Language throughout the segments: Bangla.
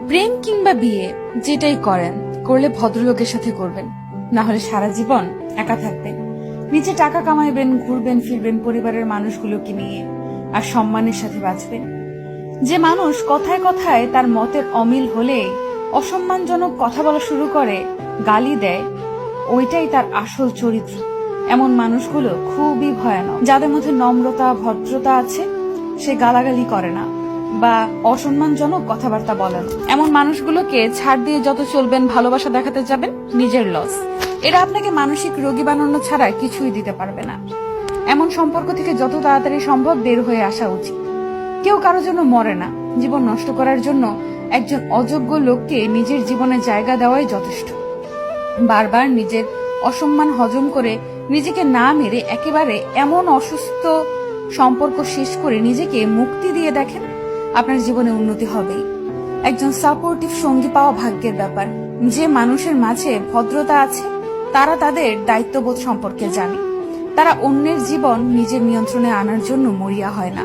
প্রেম কিংবা বিয়ে যেটাই করেন, করলে ভদ্রলোকের সাথে করবেন, না হলে সারা জীবন একা থাকবেন। নিজে টাকা কামাইবেন, ঘুরবেন ফিরবেন পরিবারের মানুষগুলোকে নিয়ে, আর সম্মানের সাথে বাঁচবেন। যে মানুষ কথায় কথায় তার মতের অমিল হলে অসম্মানজনক কথা বলা শুরু করে, গালি দেয়, ওইটাই তার আসল চরিত্র। এমন মানুষগুলো খুবই ভয়ানক। যাদের মধ্যে নম্রতা ভদ্রতা আছে, সে গালাগালি করে না বা অসম্মানজনক কথাবার্তা বলেন। এমন মানুষগুলোকে ছাড় দিয়ে যত চলবেন, ভালোবাসা দেখাতে যাবেন, নিজের লস। এরা আপনাকে মানসিক রোগী বানানো ছাড়া কিছুই দিতে পারবে না। এমন সম্পর্ক থেকে যত তাড়াতাড়ি সম্ভব বের হয়ে আসা উচিত। কেউ কারোর জন্য মরে না। জীবন নষ্ট করার জন্য একজন অযোগ্য লোককে নিজের জীবনে জায়গা দেওয়াই যথেষ্ট। বারবার নিজের অসম্মান হজম করে নিজেকে না মেরে একেবারে এমন অসুস্থ সম্পর্ক শেষ করে নিজেকে মুক্তি দিয়ে দেখেন, আপনার জীবনে উন্নতি হবেই। একজন সাপোর্টিভ সঙ্গী পাওয়া ভাগ্যের ব্যাপার। যে মানুষের মাঝে ভদ্রতা আছে, তারা তাদের দায়িত্ববোধ সম্পর্কে জানে। তারা অন্যের জীবন নিজের নিয়ন্ত্রণে আনার জন্য মরিয়া হয় না।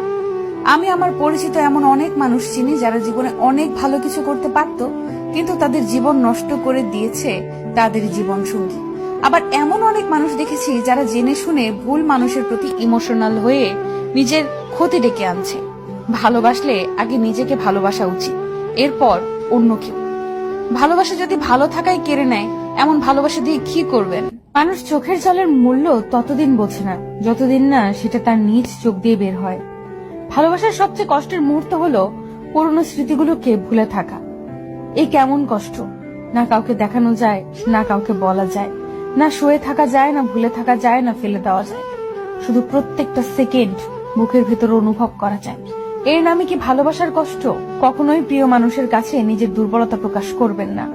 আমি আমার পরিচিত এমন অনেক মানুষ চিনি যারা জীবনে অনেক ভালো কিছু করতে পারত, কিন্তু তাদের জীবন নষ্ট করে দিয়েছে তাদের জীবন সঙ্গী। আবার এমন অনেক মানুষ দেখেছি যারা জেনে শুনে ভুল মানুষের প্রতি ইমোশনাল হয়ে নিজের ক্ষতি ডেকে আনছে। ভালোবাসলে আগে নিজেকে ভালোবাসা উচিত, এরপর অন্য কেউ। ভালোবাসা যদি ভালো থাকাই কেড়ে নেয়, এমন ভালোবাসা দিয়ে কি করবেন? মানুষ চোখের জলের মূল্য ততদিন বোঝে না যতদিন না সেটা তার নিজ চোখ দিয়ে বের হয়। ভালোবাসার সবচেয়ে কষ্টের মুহূর্ত হলো পুরনো স্মৃতিগুলোকে ভুলে থাকা। এই কেমন কষ্ট! না কাউকে দেখানো যায়, না কাউকে বলা যায়, না শুয়ে থাকা যায়, না ভুলে থাকা যায়, না ফেলে দেওয়া যায়। শুধু প্রত্যেকটা সেকেন্ড বুকের ভেতর অনুভব করা যায়। এর নামে কি ভালোবাসার কষ্ট? কখনোই প্রিয় মানুষের কাছে নিজের দুর্বলতা প্রকাশ করবেন না।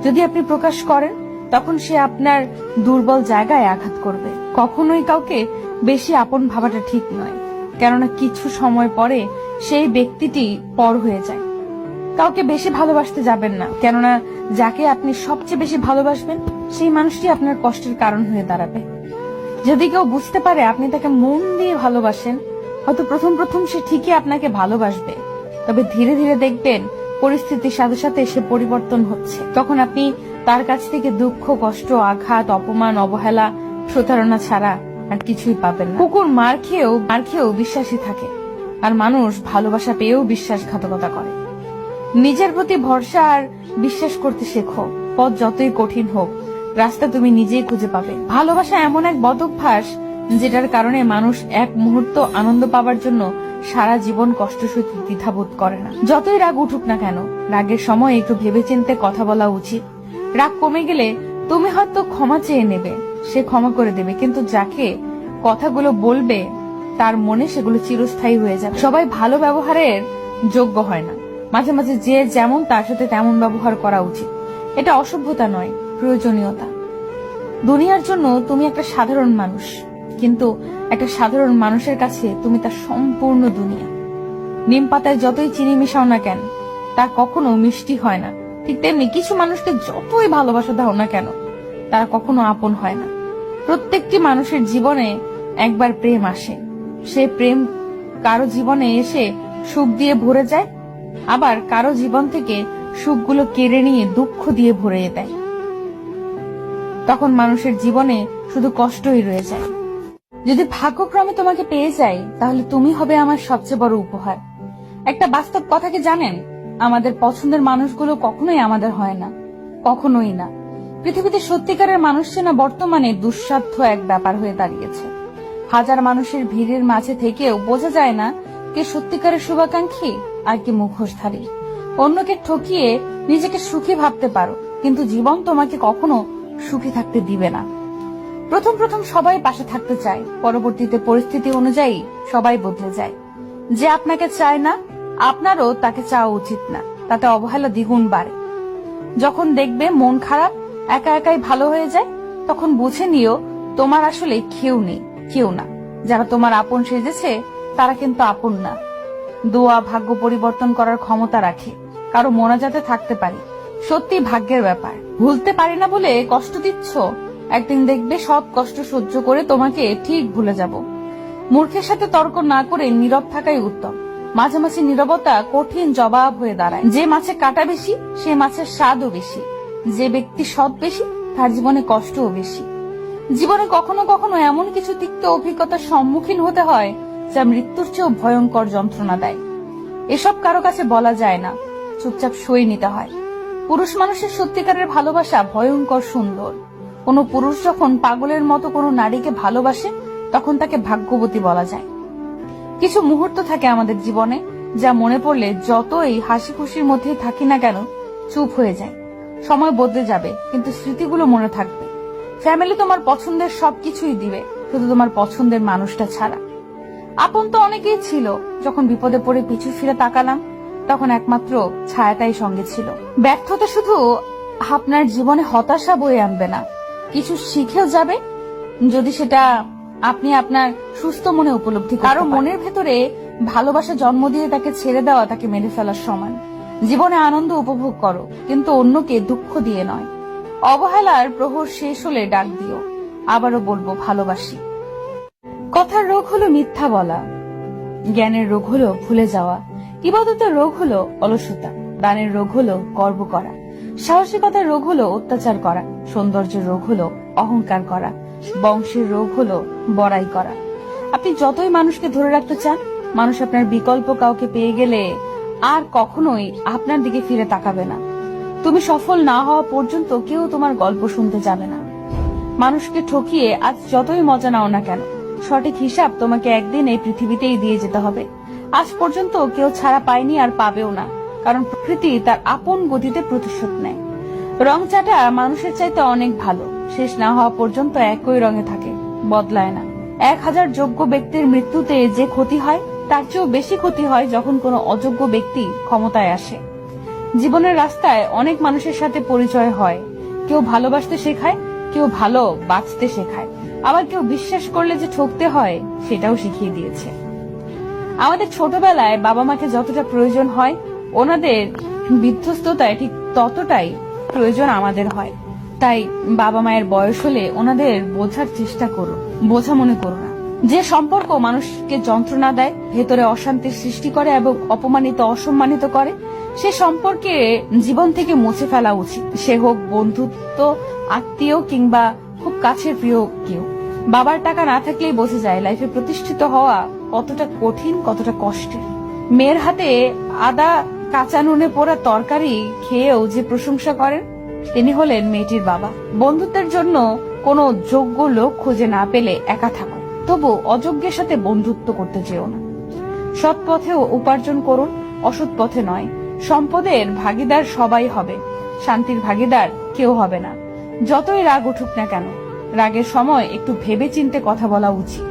যদি আপনি প্রকাশ করেন, তখন সে আপনার দুর্বল জায়গায় আঘাত করবে। কখনোই কাউকে বেশি আপন ভাবাটা ঠিক নয়, কেননা কিছু সময় পরে সেই ব্যক্তিটি পর হয়ে যায়। কাউকে বেশি ভালোবাসতে যাবেন না, কেননা যাকে আপনি সবচেয়ে বেশি ভালোবাসবেন, সেই মানুষটি আপনার কষ্টের কারণ হয়ে দাঁড়াবে। যদি কেউ বুঝতে পারে আপনি তাকে মন দিয়ে ভালোবাসেন, হয়তো প্রথম প্রথম সে ঠিকই আপনাকে ভালোবাসবে, তবে ধীরে ধীরে দেখবেন পরিস্থিতির সাথে সাথে সে পরিবর্তন হচ্ছে। তখন আপনি তার কাছ থেকে দুঃখ, কষ্ট, আঘাত, অপমান, অবহেলা, প্রতারণা ছাড়া আর কিছুই পাবেন না। কুকুর মার খেয়েও বিশ্বাসী থাকে, আর মানুষ ভালোবাসা পেয়েও বিশ্বাসঘাতকতা করে। নিজের প্রতি ভরসা আর বিশ্বাস করতে শেখো। পথ যতই কঠিন হোক, রাস্তা তুমি নিজেই খুঁজে পাবে। ভালোবাসা এমন এক বদ অভ্যাস যেটার কারণে মানুষ এক মুহূর্ত আনন্দ পাওয়ার জন্য সারা জীবন কষ্ট সইতে দ্বিধাবোধ করে না। যতই রাগ উঠুক না কেন, রাগের সময় একটু ভেবেচিন্তে কথা বলা উচিত। রাগ কমে গেলে তুমি হয়তো ক্ষমা চেয়ে নেবে, সে ক্ষমা করে দেবে, কিন্তু যাকে কথাগুলো বলবে তার মনে সেগুলো চিরস্থায়ী হয়ে যাবে। সবাই ভালো ব্যবহারের যোগ্য হয় না। মাঝে মাঝে যে যেমন তার সাথে তেমন ব্যবহার করা উচিত। এটা অসভ্যতা নয়, প্রয়োজনীয়তা। দুনিয়ার জন্য তুমি একটা সাধারণ মানুষ, কিন্তু একটা সাধারণ মানুষের কাছে তুমি তার সম্পূর্ণ দুনিয়া। নিম পাতায় যতই চিনি মিশাও না কেন, তা কখনো মিষ্টি হয় না। ঠিক তেমনি কিছু মানুষকে যতই ভালোবাসা দাও না কেন, তারা কখনো আপন হয় না। প্রত্যেকটি মানুষের জীবনে একবার প্রেম আসে। সে প্রেম কারো জীবনে এসে সুখ দিয়ে ভরে যায়, আবার কারো জীবন থেকে সুখগুলো কেড়ে নিয়ে দুঃখ দিয়ে ভরে দেয়। তখন মানুষের জীবনে শুধু কষ্টই রয়ে যায়। যদি ভাগ্যক্রমে তোমাকে পেয়ে যাই, তাহলে তুমি হবে আমার সবচেয়ে বড় উপহার। একটা বাস্তব কথা কি জানেন? আমাদের পছন্দের মানুষগুলো কখনোই আমাদের হয় না, কখনোই না। পৃথিবীতে সত্যিকারের মানুষ চেনা বর্তমানে দুঃসাধ্য এক ব্যাপার হয়ে দাঁড়িয়েছে। হাজার মানুষের ভিড়ের মাঝে থেকেও বোঝা যায় না কে সত্যিকারের শুভাকাঙ্ক্ষী আর কি মুখোশধারী। অন্যকে ঠকিয়ে নিজেকে সুখী ভাবতে পারো, কিন্তু জীবন তোমাকে কখনো সুখী থাকতে দিবে না। প্রথম প্রথম সবাই পাশে থাকতে চায়, পরবর্তীতে পরিস্থিতি অনুযায়ী সবাই বদলে যায়। যে আপনাকে চায় না, আপনারও তাকে চাওয়া উচিত না, তাতে অবহেলা দ্বিগুণ বাড়ে। যখন দেখবে মন খারাপ, একা একাই ভালো হয়ে যায়, তখন বুঝে নিও তোমার আসলে কেউ না। যারা তোমার আপন সেজেছে তারা কিন্তু আপন না। দোয়া ভাগ্য পরিবর্তন করার ক্ষমতা রাখে, কারো মোনাজাতে থাকতে পারি, সত্যি ভাগ্যের ব্যাপার। ভুলতে পারি না বলে কষ্ট দিচ্ছ, একদিন দেখবে সব কষ্ট সহ্য করে তোমাকে ঠিক ভুলে যাব। মূর্খের সাথে তর্ক না করে নীরব থাকাই উত্তম। মাঝে মাঝে নীরবতা কঠিন জবাব হয়ে দাঁড়ায়। যে মাছে কাটা বেশি সে মাছের স্বাদও বেশি। যে ব্যক্তি সৎ বেশি তার জীবনে কষ্টও বেশি। জীবনে কখনো কখনো এমন কিছু তিক্ত অভিজ্ঞতার সম্মুখীন হতে হয় যা মৃত্যুর চেয়েও ভয়ঙ্কর যন্ত্রণা দেয়। এসব কারো কাছে বলা যায় না, চুপচাপ সই নিতে হয়। পুরুষ মানুষের সত্যিকারের ভালোবাসা ভয়ঙ্কর সুন্দর। কোনো পুরুষ যখন পাগলের মতো কোনো নারীকে ভালোবাসে তখন তাকে ভাগ্যবতী বলা যায়। কিছু মুহূর্ত থাকে আমাদের জীবনে যা মনে পড়লে যতই হাসি খুশির মধ্যেই থাকি না কেন চুপ হয়ে যায়। সময় বদলে যাবে কিন্তু স্মৃতিগুলো মনে থাকবে। ফ্যামিলি তোমার পছন্দের সবকিছুই দিবে, শুধু তোমার পছন্দের মানুষটা ছাড়া। আপন তো অনেকেই ছিল, যখন বিপদে পড়ে পিছু ফিরে তাকালাম তখন একমাত্র ছায়াটাই সঙ্গে ছিল। ব্যর্থতা শুধু আপনার জীবনে হতাশা বয়ে আনবে না, কিছু শিখেও যাবে যদি সেটা আপনি আপনার সুস্থ মনে উপলব্ধি করেন। কারো মনের ভেতরে ভালোবাসা জন্ম দিয়ে তাকে ছেড়ে দেওয়া তাকে মেরে ফেলার সমান। জীবনে আনন্দ উপভোগ করো, কিন্তু অন্যকে দুঃখ দিয়ে নয়। অবহেলার প্রহর শেষ হলে ডাক দিও, আবারও বলবো ভালোবাসি। কথার রোগ হলো মিথ্যা বলা, জ্ঞানের রোগ হলো ভুলে যাওয়া, ইবাদতের রোগ হলো অলসতা, দানের রোগ হলো গর্ব করা, সাহসিকতার রোগ হলো অত্যাচার করা, সৌন্দর্যের রোগ হলো অহংকার করা, বংশের রোগ হলো বড়াই করা। আপনি যতই মানুষকে ধরে রাখতে চান, মানুষ আপনার বিকল্প কাউকে পেয়ে গেলে আর কখনোই আপনার দিকে ফিরে তাকাবে না। তুমি সফল না হওয়া পর্যন্ত কেউ তোমার গল্প শুনতে যাবে না। মানুষকে ঠকিয়ে আজ যতই মজা নাও না কেন, সঠিক হিসাব তোমাকে একদিন এই পৃথিবীতেই দিয়ে যেতে হবে। আজ পর্যন্ত কেউ ছাড়া পায়নি আর পাবেও না, কারণ প্রকৃতি তার আপন গতিতে প্রতিশোধ নেয়। রং চাটা মানুষের চাইতে অনেক ভালো, শেষ না হওয়া পর্যন্ত একই রঙে থাকে, বদলায় না। 1000 যোগ্য ব্যক্তির মৃত্যুতে যে ক্ষতি হয় তার চেয়েও বেশি ক্ষতি হয় যখন কোনো অযোগ্য ব্যক্তি ক্ষমতায় আসে। জীবনের রাস্তায় অনেক মানুষের সাথে পরিচয় হয়। কেউ ভালোবাসতে শেখায়, কেউ ভালো বাঁচতে শেখায়, আবার কেউ বিশ্বাস করলে যে ঠকতে হয় সেটাও শিখিয়ে দিয়েছে। আমাদের ছোটবেলায় বাবা মাকে যতটা প্রয়োজন হয়, ওনাদের বিধ্বস্ততায় ঠিক ততটাই প্রয়োজন আমাদের হয়। তাই বাবা মায়ের বয়স হলে ওনাদের বোঝার চেষ্টা করো, বোঝা মনে করো না। যে সম্পর্ক মানুষকে যন্ত্রণা দেয়, ভেতরে অশান্তির সৃষ্টি করে এবং অপমানিত অসম্মানিত করে, সে সম্পর্কে জীবন থেকে মুছে ফেলা উচিত। সে হোক বন্ধুত্ব, আত্মীয় কিংবা খুব কাছের প্রিয় কেউ। বাবার টাকা না থাকলেই বোঝা যায় লাইফে প্রতিষ্ঠিত হওয়া কতটা কঠিন, কতটা কষ্টের। মেয়ের হাতে আদা কাঁচা নুনে পোড়া তরকারি খেয়েও যে প্রশংসা করেন তিনি হলেন মেয়েটির বাবা। বন্ধুত্বের জন্য কোনো যোগ্য লোক খুঁজে না পেলে একা থাকো, তবু অযোগ্যের সাথে বন্ধুত্ব করতে যেও না। সৎ পথেও উপার্জন করুন, অসৎ পথে নয়। সম্পদের ভাগীদার সবাই হবে, শান্তির ভাগীদার কেউ হবে না। যতই রাগ উঠুক না কেন, রাগের সময় একটু ভেবে চিন্তে কথা বলা উচিত।